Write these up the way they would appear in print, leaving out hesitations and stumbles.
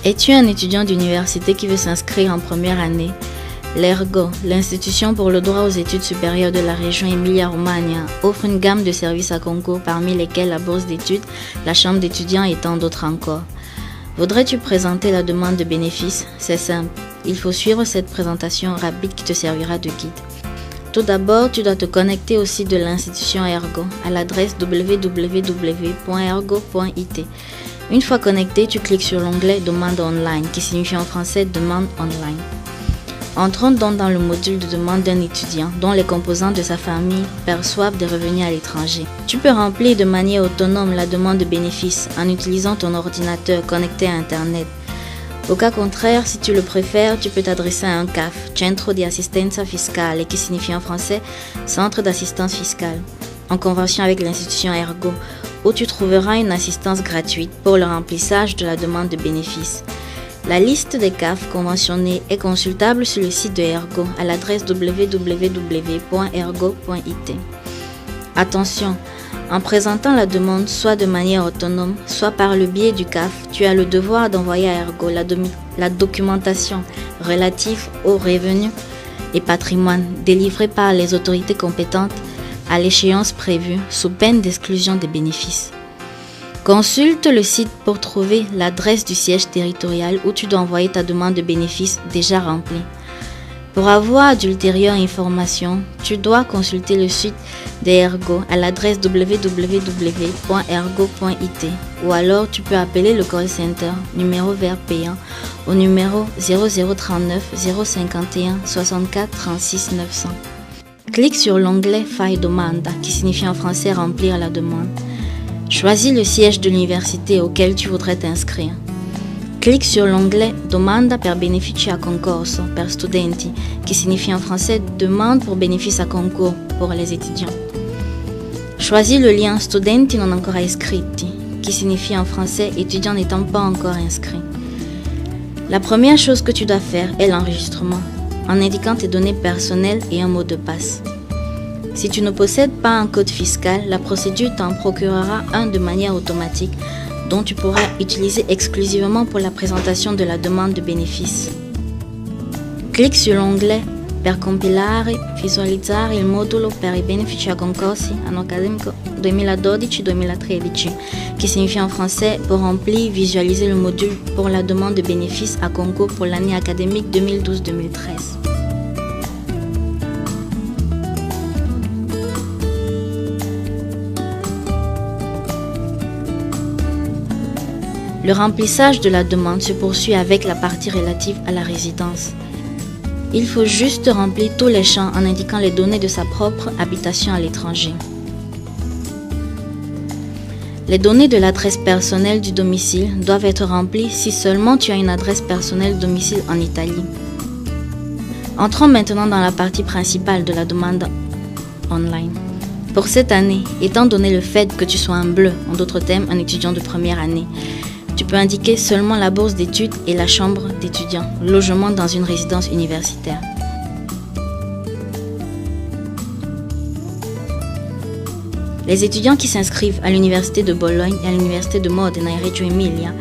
Es-tu un étudiant d'université qui veut s'inscrire en première année? L'Ergo, l'institution pour le droit aux études supérieures de la région Emilia-Romagna, offre une gamme de services à concours parmi lesquels la bourse d'études, la chambre d'étudiants et tant d'autres encore. Voudrais-tu présenter la demande de bénéfices? C'est simple, il faut suivre cette présentation rapide qui te servira de guide. Tout d'abord, tu dois te connecter au site de l'institution Ergo à l'adresse www.ergo.it. Une fois connecté, tu cliques sur l'onglet Demande online qui signifie en français Demande online. Entrons donc dans le module de demande d'un étudiant dont les composants de sa famille perçoivent des revenus à l'étranger. Tu peux remplir de manière autonome la demande de bénéfices en utilisant ton ordinateur connecté à Internet. Au cas contraire, si tu le préfères, tu peux t'adresser à un CAF, Centro di Assistenza Fiscale, qui signifie en français Centre d'assistance fiscale, en convention avec l'institution Ergo, où tu trouveras une assistance gratuite pour le remplissage de la demande de bénéfices. La liste des CAF conventionnés est consultable sur le site de Ergo à l'adresse www.ergo.it. Attention, en présentant la demande soit de manière autonome, soit par le biais du CAF, tu as le devoir d'envoyer à Ergo la documentation relative aux revenus et patrimoine délivrée par les autorités compétentes à l'échéance prévue sous peine d'exclusion des bénéfices. Consulte le site pour trouver l'adresse du siège territorial où tu dois envoyer ta demande de bénéfices déjà remplie. Pour avoir d'ultérieures informations, tu dois consulter le site d'Ergo à l'adresse www.ergo.it ou alors tu peux appeler le call center numéro vert payant au numéro 0039 051 64 36 900. Clique sur l'onglet Fai domanda qui signifie en français remplir la demande. Choisis le siège de l'université auquel tu voudrais t'inscrire. Clique sur l'onglet Domanda per benefici a concorso per studenti, qui signifie en français demande pour bénéfice à concours pour les étudiants. Choisis le lien Studenti non ancora iscritti, qui signifie en français étudiants n'étant pas encore inscrits. La première chose que tu dois faire est l'enregistrement, en indiquant tes données personnelles et un mot de passe. Si tu ne possèdes pas un code fiscal, la procédure t'en procurera un de manière automatique dont tu pourras utiliser exclusivement pour la présentation de la demande de bénéfices. Clique sur l'onglet Per compilare, visualizzare il modulo per i benefici a concorsi anno accademico 2012-2013, qui signifie en français pour remplir, visualiser le module pour la demande de bénéfices à concours pour l'année académique 2012-2013. Le remplissage de la demande se poursuit avec la partie relative à la résidence. Il faut juste remplir tous les champs en indiquant les données de sa propre habitation à l'étranger. Les données de l'adresse personnelle du domicile doivent être remplies si seulement tu as une adresse personnelle domicile en Italie. Entrons maintenant dans la partie principale de la demande online. Pour cette année, étant donné le fait que tu sois un bleu, en d'autres termes un étudiant de première année, tu peux indiquer seulement la bourse d'études et la chambre d'étudiants, logement dans une résidence universitaire. Les étudiants qui s'inscrivent à l'université de Bologne et à l'université de Modena et Reggio Emilia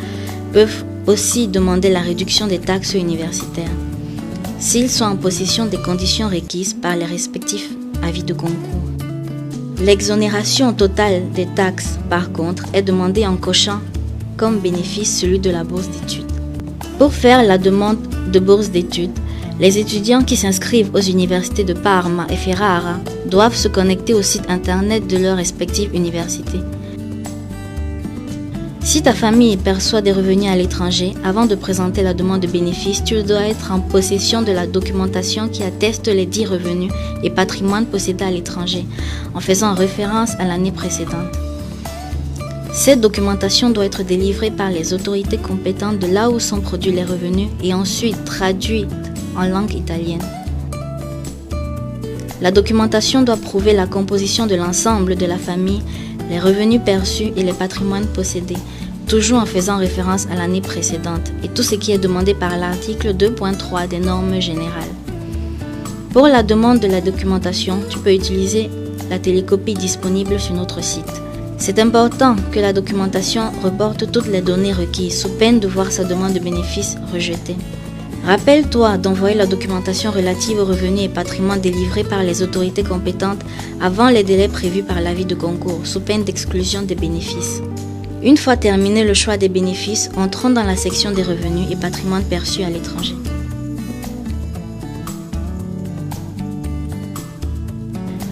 peuvent aussi demander la réduction des taxes universitaires, s'ils sont en possession des conditions requises par les respectifs avis de concours. L'exonération totale des taxes, par contre, est demandée en cochant comme bénéfice celui de la bourse d'études. Pour faire la demande de bourse d'études, les étudiants qui s'inscrivent aux universités de Parma et Ferrara doivent se connecter au site internet de leur respective université. Si ta famille perçoit des revenus à l'étranger, avant de présenter la demande de bénéfice, tu dois être en possession de la documentation qui atteste les dits revenus et patrimoine possédés à l'étranger, en faisant référence à l'année précédente. Cette documentation doit être délivrée par les autorités compétentes de là où sont produits les revenus et ensuite traduite en langue italienne. La documentation doit prouver la composition de l'ensemble de la famille, les revenus perçus et les patrimoines possédés, toujours en faisant référence à l'année précédente et tout ce qui est demandé par l'article 2.3 des normes générales. Pour la demande de la documentation, tu peux utiliser la télécopie disponible sur notre site. C'est important que la documentation reporte toutes les données requises sous peine de voir sa demande de bénéfice rejetée. Rappelle-toi d'envoyer la documentation relative aux revenus et patrimoine délivrés par les autorités compétentes avant les délais prévus par l'avis de concours, sous peine d'exclusion des bénéfices. Une fois terminé le choix des bénéfices, entrons dans la section des revenus et patrimoine perçus à l'étranger.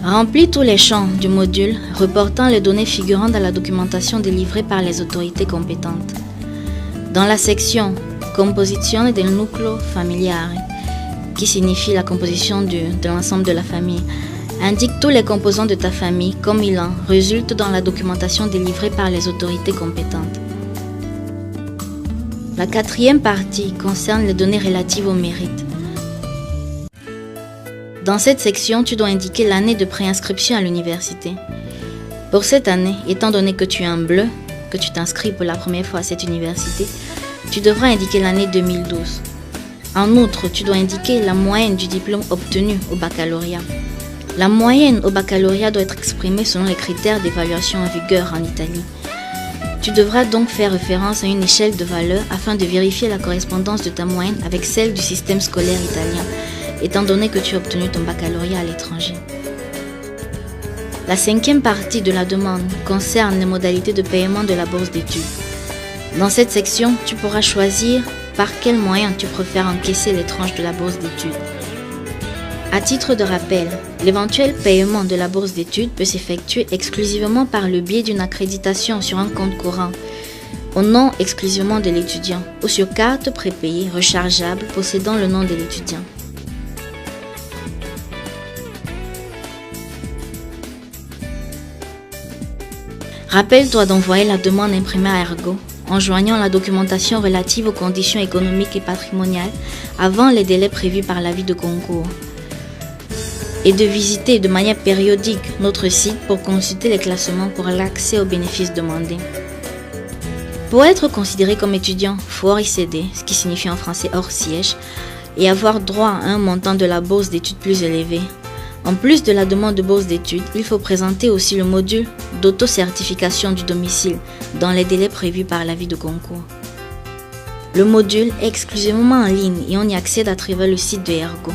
Remplis tous les champs du module reportant les données figurant dans la documentation délivrée par les autorités compétentes. Dans la section Composizione del nucleo familiare, qui signifie la composition de l'ensemble de la famille, indique tous les composants de ta famille comme il en résulte dans la documentation délivrée par les autorités compétentes. La quatrième partie concerne les données relatives au mérite. Dans cette section, tu dois indiquer l'année de préinscription à l'université. Pour cette année, étant donné que tu es en bleu, que tu t'inscris pour la première fois à cette université, tu devras indiquer l'année 2012. En outre, tu dois indiquer la moyenne du diplôme obtenu au baccalauréat. La moyenne au baccalauréat doit être exprimée selon les critères d'évaluation en vigueur en Italie. Tu devras donc faire référence à une échelle de valeurs afin de vérifier la correspondance de ta moyenne avec celle du système scolaire italien, étant donné que tu as obtenu ton baccalauréat à l'étranger. La cinquième partie de la demande concerne les modalités de paiement de la bourse d'études. Dans cette section, tu pourras choisir par quels moyens tu préfères encaisser les tranches de la bourse d'études. À titre de rappel, l'éventuel paiement de la bourse d'études peut s'effectuer exclusivement par le biais d'une accréditation sur un compte courant, au nom exclusivement de l'étudiant, ou sur carte prépayée rechargeable possédant le nom de l'étudiant. Rappelle-toi d'envoyer la demande imprimée à Ergo en joignant la documentation relative aux conditions économiques et patrimoniales avant les délais prévus par l'avis de concours, et de visiter de manière périodique notre site pour consulter les classements pour l'accès aux bénéfices demandés. Pour être considéré comme étudiant hors ICD, ce qui signifie en français hors siège, et avoir droit à un montant de la bourse d'études plus élevé, en plus de la demande de bourse d'études, il faut présenter aussi le module d'autocertification du domicile dans les délais prévus par l'avis de concours. Le module est exclusivement en ligne et on y accède à travers le site de Ergo.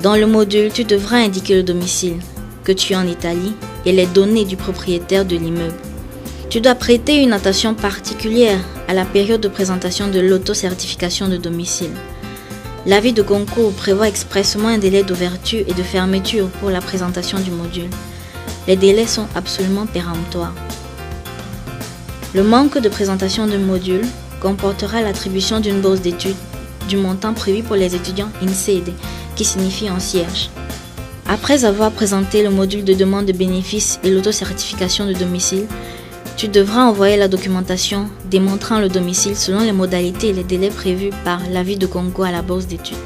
Dans le module, tu devras indiquer le domicile, que tu es en Italie, et les données du propriétaire de l'immeuble. Tu dois prêter une attention particulière à la période de présentation de l'autocertification de domicile. L'avis de concours prévoit expressément un délai d'ouverture et de fermeture pour la présentation du module. Les délais sont absolument péremptoires. Le manque de présentation du module comportera l'attribution d'une bourse d'études du montant prévu pour les étudiants in sede, qui signifie en siège. Après avoir présenté le module de demande de bénéfices et l'autocertification de domicile, tu devras envoyer la documentation démontrant le domicile selon les modalités et les délais prévus par l'avis de concours à la bourse d'études.